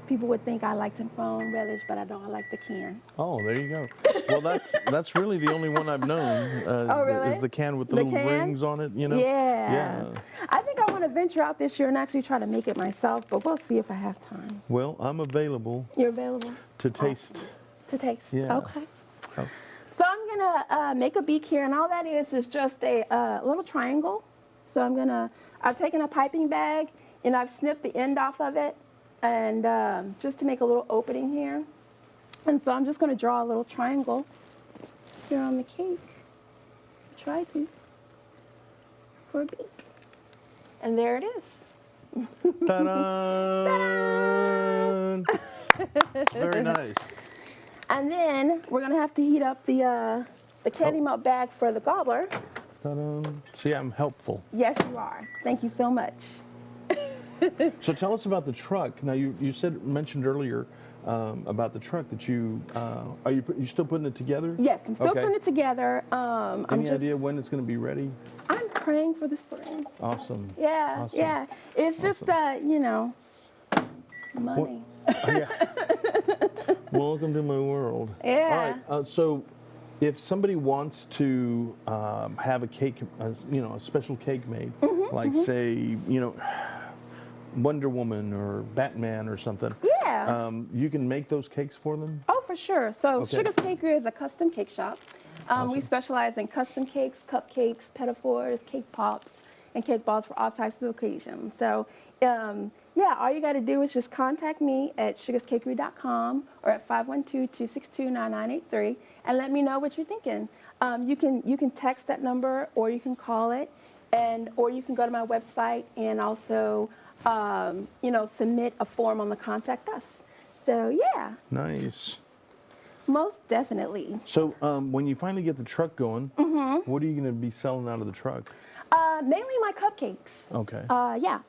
people would think I like the foam relish, but I don't. I like the can. Oh, there you go. Well, that's really the only one I've known. Oh, really? Is the can with the The little can? rings on it, you know? Yeah. Yeah. I think I want to venture out this year and actually try to make it myself, but we'll see if I have time. Well, I'm available You're available? to taste. To taste. Yeah. Okay. Oh. So I'm gonna make a beak here, and all that is just a little triangle. So I've taken a piping bag and I've snipped the end off of it, and just to make a little opening here. And so I'm just gonna draw a little triangle here on the cake. Try to for a beak, and there it is. Ta-da! Very nice. And then we're gonna have to heat up the candy melt bag for the gobbler. Ta-da. See, I'm helpful. Yes, you are. Thank you so much. So tell us about the truck. Now, you mentioned earlier about the truck that you are you still putting it together? Yes, I'm still Okay. putting it together. Any idea when it's going to be ready? I'm praying for the spring. Awesome. Yeah, Awesome. yeah. It's just money. Yeah. Welcome to my world. Yeah. All right. So, if somebody wants to have a cake, a special cake made, like say, Wonder Woman or Batman or something. Yeah. You can make those cakes for them? Oh, for sure. So Okay. Sugas Cakery is a custom cake shop. We specialize in custom cakes, cupcakes, pettifours, cake pops, and cake balls for all types of occasions. So, all you got to do is just contact me at sugascakery.com or at 512-262-9983 and let me know what you're thinking. You can text that number or you can call it, or you can go to my website and also submit a form on the Contact Us. So, yeah. Nice. Most definitely. So when you finally get the truck going, what are you going to be selling out of the truck? Mainly my cupcakes. Okay.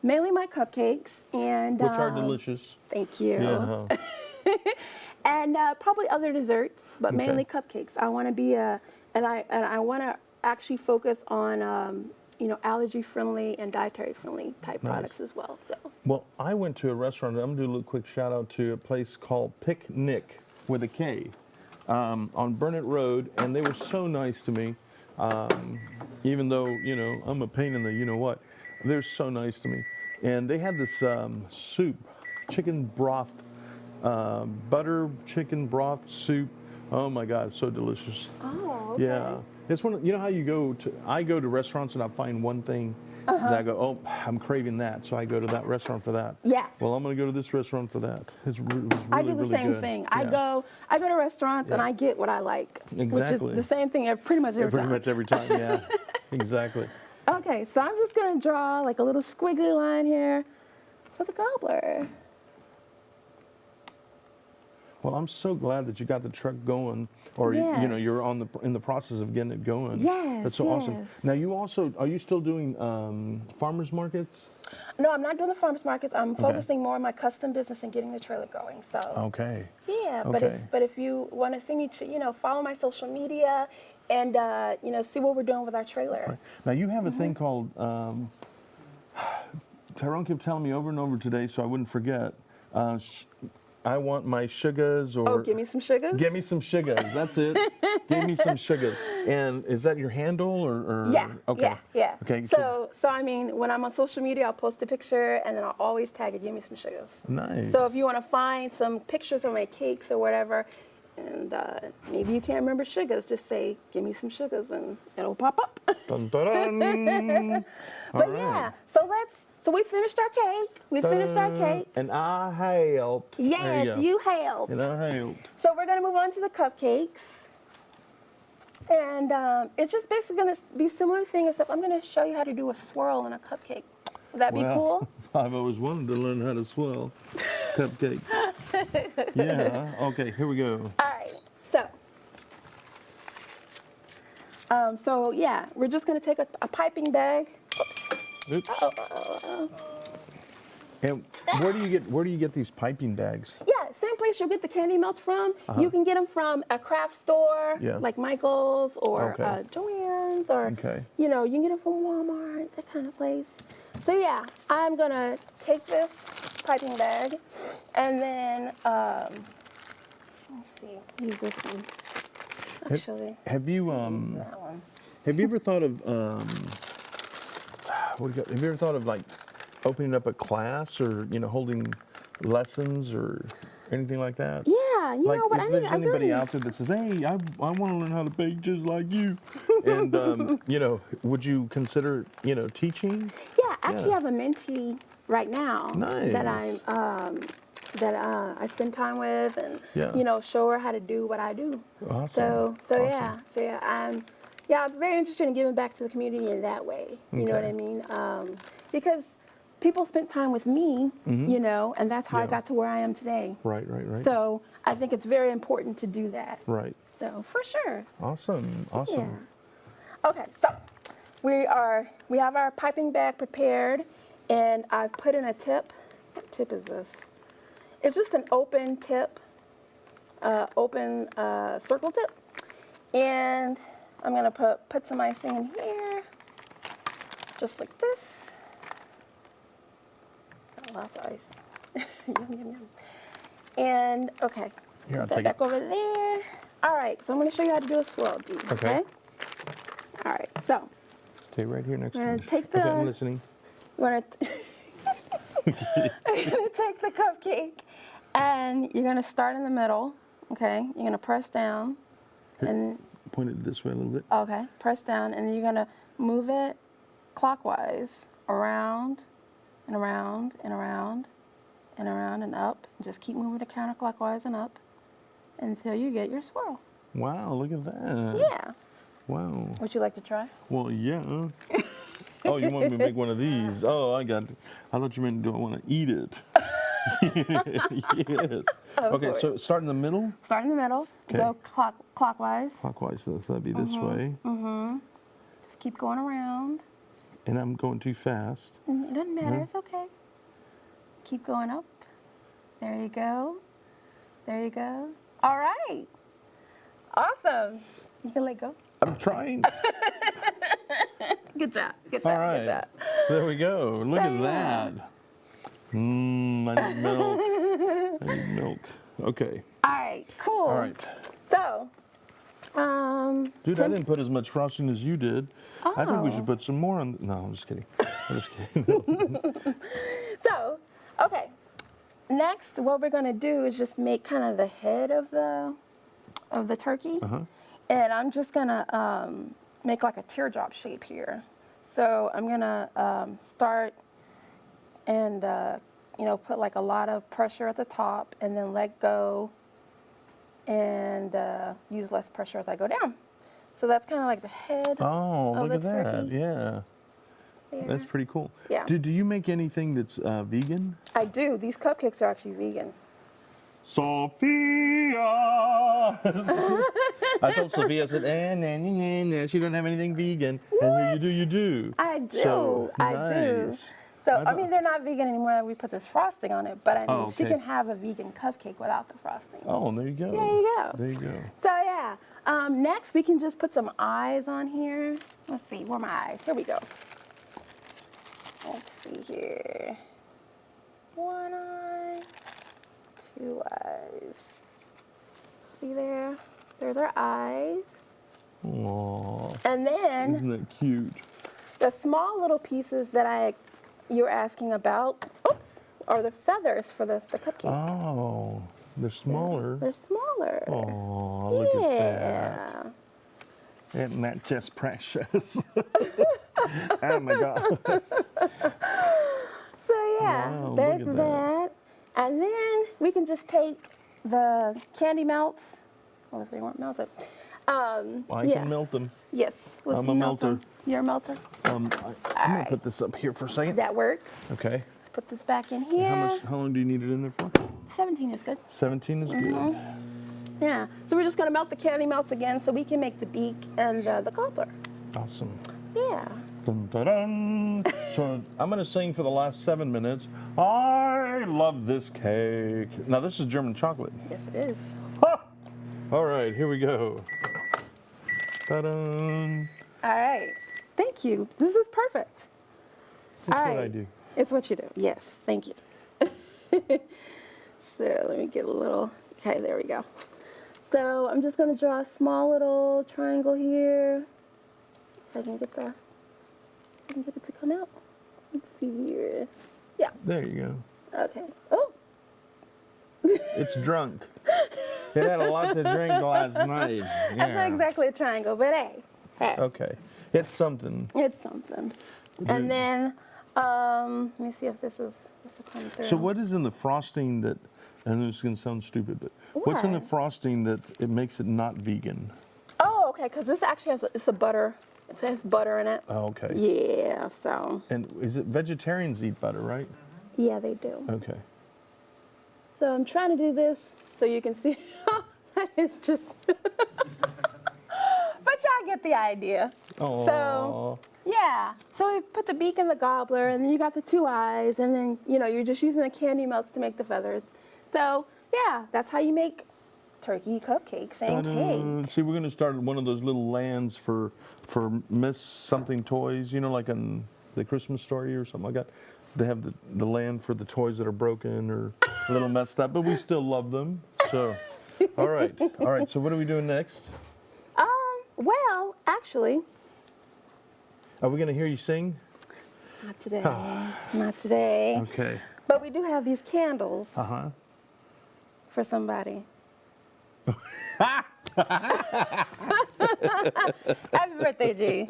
Mainly my cupcakes, and Which are delicious. Thank you. Yeah. And probably other desserts, but mainly cupcakes. I want to be and I want to actually focus on allergy-friendly and dietary-friendly type Nice. products as well. So Well, I went to a restaurant. I'm going to do a little quick shout out to a place called Picnic with a K on Burnett Road, and they were so nice to me. Even though, I'm a pain in the you-know-what, they're so nice to me. And they had this soup, chicken broth, butter chicken broth soup. Oh my God, so delicious. Oh, okay. Yeah. It's one of, how I go to restaurants and I find one thing that I go, oh, I'm craving that. So I go to that restaurant for that. Yeah. Well, I'm going to go to this restaurant for that. It was really, I do the really same good. thing. Yeah. I go to restaurants and Yeah. I get what I like, which Exactly. is the same thing pretty much every Pretty time. much every time, yeah. Exactly. Okay, so I'm just gonna draw like a little squiggly line here for the gobbler. Well, I'm so glad that you got the truck going, or Yes. you're in the process of getting it going. Yes, That's so awesome. yes. Now, are you still doing farmers markets? No, I'm not doing the farmers markets. I'm focusing more on my custom business and getting the trailer going. So Okay. yeah, Okay. but if you want to see me, follow my social media and see what we're doing with our trailer. Right. Now, you have a thing called, Tyrone kept telling me over and over today, so I wouldn't forget. I want my Sugas, or Oh, give me some sugars. Give me some Sugas. That's it. Give me some Sugas. And is that your handle or? Yeah, Okay. yeah. Okay. So I mean, when I'm on social media, I'll post a picture and then I'll always tag it, give me some sugars. Nice. So if you want to find some pictures of my cakes or whatever, and maybe you can't remember sugars, just say, give me some sugars and it'll pop up. Dun, dun, dun. All But right. yeah, so we finished our cake. We finished our cake. And I helped. There Yes, go. you helped. And I helped. So we're gonna move on to the cupcakes. And it's just basically gonna be a similar thing, except I'm gonna show you how to do a swirl in a cupcake. Would that be cool? I've always wanted to learn how to swirl cupcakes. Yeah. Okay, here we go. All right, so yeah, we're just gonna take a piping bag. Oops. And where do you get these piping bags? Yeah, same place you'll get the candy melts from. You can get them from a craft store, Yeah. like Michael's or Okay. Joann's, or Okay. you can get them from Walmart, that kind of place. So yeah, I'm gonna take this piping bag, and then let's see, use this one. Actually, Have you that one. have you ever thought of have you ever thought of like opening up a class, or holding lessons or anything like that? Yeah, you Like know what? if there's anybody out there that says, "Hey, I want to learn how to bake just like you," and would you consider teaching? Yeah, actually, I have a mentee right now that Nice. I spend time with, and Yeah. show her how to do what I do. Awesome. So Awesome. I'm very interested in giving back to the community in that way. You know what I mean? Because people spent time with me, and that's how I Yeah. got to where I am today. Right. So I think it's very important to do that. Right. So for sure. Awesome. Yeah. Okay, so we have our piping bag prepared, and I've put in a tip. What tip is this? It's just an open tip, circle tip, and I'm gonna put some icing in here, just like this. Got lots of ice. Yum, yum, yum. And okay, Here, I'll put that take back it. over there. All right, so I'm gonna show you how to do a swirl, G. Okay. All right, so Stay right here next to gonna me. take Okay, the- I'm listening. you want to take the cupcake, and you're gonna start in the middle. Okay, you're gonna press down, and Point it this way a little bit. okay, press down, and then you're gonna move it clockwise around and around and around and around and up. Just keep moving it counterclockwise and up until you get your swirl. Wow, look at that. Yeah. Wow. Would you like to try? Well, yeah. Oh, you wanted me to make one of these? Oh, I thought you meant, do I want to eat it? Yes. Okay, so start in the middle. Start in the middle. Okay. Go clockwise. Clockwise, so that'd be this way. Just keep going around. And I'm going too fast. It doesn't matter. It's okay. Keep going up. There you go. There you go. All right. Awesome. You can let go. I'm trying. Good job. Good job. All right. Good job. There we go. Look So, at yeah. that. I need milk. I need milk. Okay. All right. Cool. All right. So, Dude, I didn't put as much frosting as you did. I think we Oh. should put some more on. No, I'm just kidding. I'm just kidding. So, okay. Next, what we're gonna do is just make kind of the head of the turkey, and I'm just gonna make like a teardrop shape here. So I'm gonna start and put like a lot of pressure at the top, and then let go, and use less pressure as I go down. So that's kind of like the head. Oh, of look the at that. turkey. Yeah. There. That's pretty cool. Yeah. Do you make anything that's vegan? I do. These cupcakes are actually vegan. Sophia! I told Sophia, I said, nah, she don't have anything vegan. And here you do. I do. So, I do. nice. So, I I mean, they're not vegan anymore that we put this frosting on it, but I mean, Oh, she okay. can have a vegan cupcake without the frosting. Oh, there you go. There you go. There you go. So, yeah. Next, we can just put some eyes on here. Let's see, where are my eyes? Here we go. Let's see here. One eye, two eyes. See there? There's our eyes. Aw, And then isn't that cute? the small little pieces that you were asking about, are the feathers for the cupcake. Oh, they're smaller. They're smaller. Oh, look at that. Yeah. Isn't that just precious? Oh my God. So yeah, Wow, there's look at that. And then we can just take the candy melts. Well, if they weren't melted. I yeah. can melt them. Yes. let's I'm a melt 'em. melter. You're a melter. I'm gonna put this up here for a second. That works. Okay. Let's put this back in here. How long do you need it in there for? 17 is good. 17 is Mm-hmm. good. Yeah. So we're just gonna melt the candy melts again so we can make the beak and the cobbler. Awesome. Yeah. Dun, dun, dun. So I'm going to sing for the last 7 minutes. I love this cake. Now this is German chocolate. Yes, it is. Ha! All right, here we go. Ta-dun. All right. Thank you. This is perfect. That's All what I right. do. It's what you do. Yes. Thank you. So let me get a little. Okay, there we go. So I'm just going to draw a small little triangle here. If I can get it to come out. Let's see here. Yeah. There you go. Okay. Oh. It's drunk. It had a lot to drink last night. That's not Yeah. exactly a triangle, but hey. Okay. It's something. It's something. And then, let me see if this will come through. So what is in the frosting that, and this is going to sound stupid, but what's in the What? frosting that it makes it not vegan? Oh, okay, because this actually it's a butter. It says butter in it. Oh, okay. Yeah, so, And is it vegetarians eat butter, right? yeah, they do. Okay. So I'm trying to do this so you can see. It's just, but y'all get the idea. Oh. So, yeah. So we put the beak in the gobbler, and then you got the two eyes, and then, you're just using the candy melts to make the feathers. So, yeah, that's how you make turkey cupcakes and cake. See, we're going to start one of those little lands for Miss Something Toys, like in the Christmas Story or something like that. They have the land for the toys that are broken or a little messed up, but we still love them. So, all right. So what are we doing next? Well, actually, Are we going to hear you sing? not today. Not today. Okay. But we do have these candles Uh-huh. for somebody. Happy birthday, G.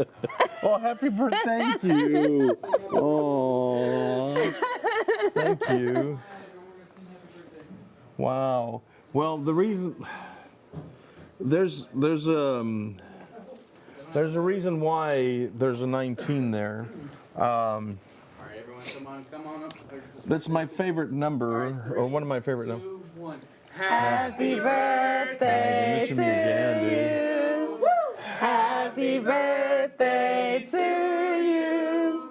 Oh, happy birthday. Thank you. Oh, thank you. Wow. Well, the reason there's a reason why there's a 19 there. All right, everyone, come on up. That's my favorite number, or one of my favorite numbers. 2, 1. Happy birthday Mention me again, dude. to you. Happy birthday to you.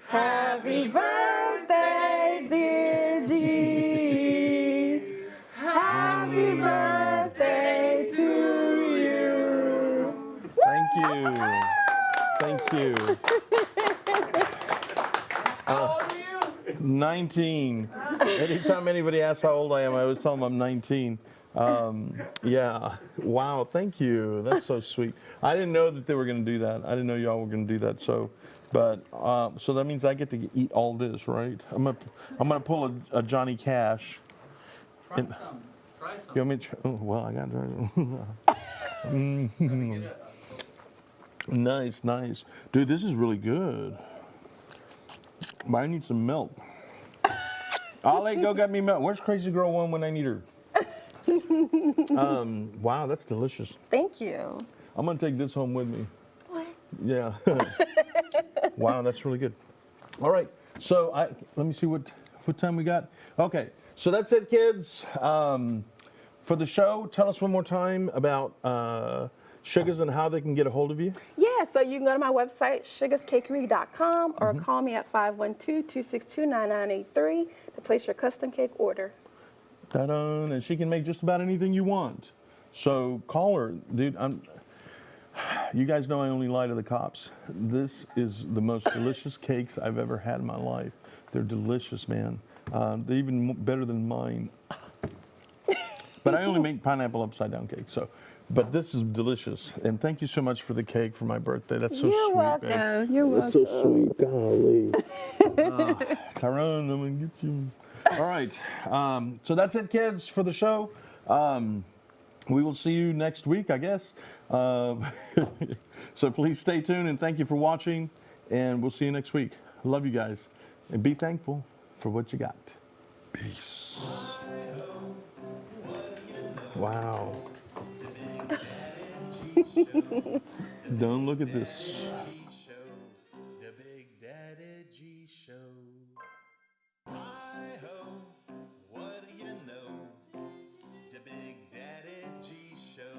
Happy birthday, dear G. Happy birthday to you. Thank you. Thank you. 19. Anytime anybody asks how old I am, I always tell them I'm 19. Yeah. Wow. Thank you. That's so sweet. I didn't know that they were going to do that. I didn't know y'all were going to do that. So, but so that means I get to eat all this, right? I'm gonna pull a Johnny Cash. Try some. Try some. You want me to? Oh, well, I got. Nice, nice, dude. This is really good. But I need some milk. Ollie, go get me milk. Where's Crazy Girl 1 when I need her? Wow, that's delicious. Thank you. I'm gonna take this home with me. What? Yeah. Wow, that's really good. All right, so let me see what time we got. Okay, so that's it, kids. For the show, tell us one more time about Sugas and how they can get a hold of you. Yeah, so you can go to my website, sugascakery.com, or call me at 512-262-9983 to place your custom cake order. Ta-da, and she can make just about anything you want. So call her, dude. You guys know I only lie to the cops. This is the most delicious cakes I've ever had in my life. They're delicious, man. They're even better than mine. But I only make pineapple upside down cake. So, but this is delicious. And thank you so much for the cake for my birthday. That's so You're sweet. welcome. Babe. You're That's welcome. so sweet. Golly. Tyrone, I'm gonna get you. All right. So that's it, kids, for the show. We will see you next week, I guess. So please stay tuned and thank you for watching. And we'll see you next week. I love you guys. And be thankful for what you got. Peace. Wow. Don't look at this. The Big Daddy G Show. Hi-ho, what do you know? The Big Daddy G Show.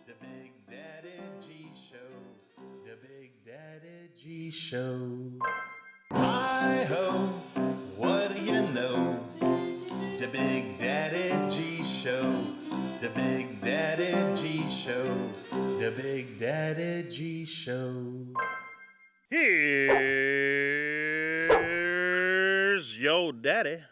The Big Daddy G Show. The Big Daddy G Show. Hi-ho, what do you know? The Big Daddy G Show. The Big Daddy G Show. The Big Daddy G Show. Here's your daddy.